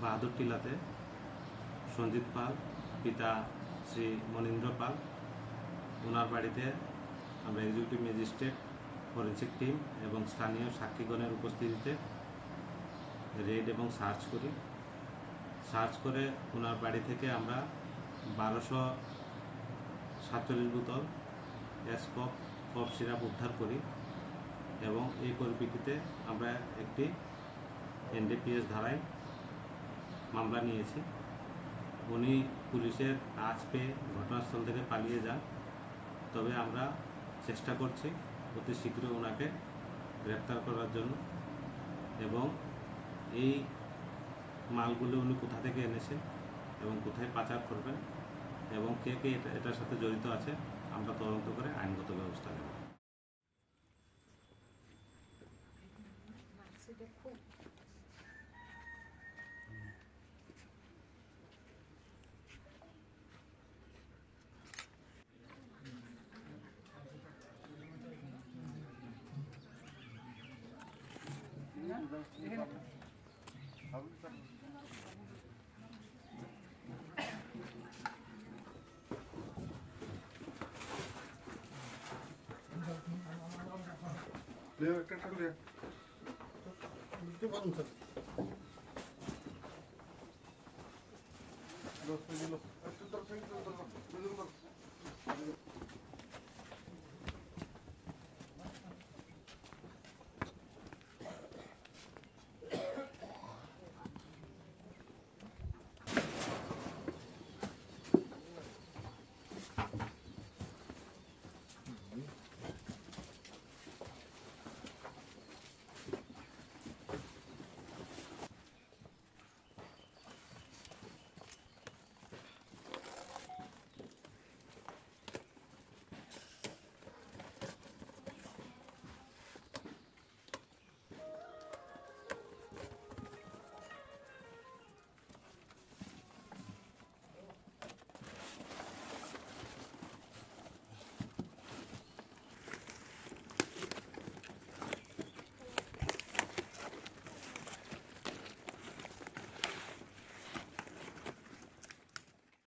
বাহাদুর টিলাতে সঞ্জিত পাল, পিতা শ্রী মনীন্দ্র পাল, ওনার বাড়িতে আমরা এক্সিকিউটিভ ম্যাজিস্ট্রেট, ফরেন্সিক টিম এবং স্থানীয় সাক্ষীগণের উপস্থিতিতে রেড এবং সার্চ করি। সার্চ করে ওনার বাড়ি থেকে আমরা 1247 বোতল এসকপ কফ সিরাপ উদ্ধার করি এবং এই পরিপ্রেক্ষিতে আমরা একটি এনডিপিএস ধারায় মামলা নিয়েছি। উনি পুলিশের আঁচ পেয়ে ঘটনাস্থল থেকে পালিয়ে যান, তবে আমরা চেষ্টা করছি অতি শীঘ্রই ওনাকে গ্রেপ্তার করার জন্য এবং এই মালগুলো উনি কোথা থেকে এনেছেন এবং কোথায় পাচার করবেন এবং কে কে এটার সাথে জড়িত আছে আমরা তদন্ত করে আইনগত ব্যবস্থা নেব। একটা করে পারুন স্যার 10 দিল একটু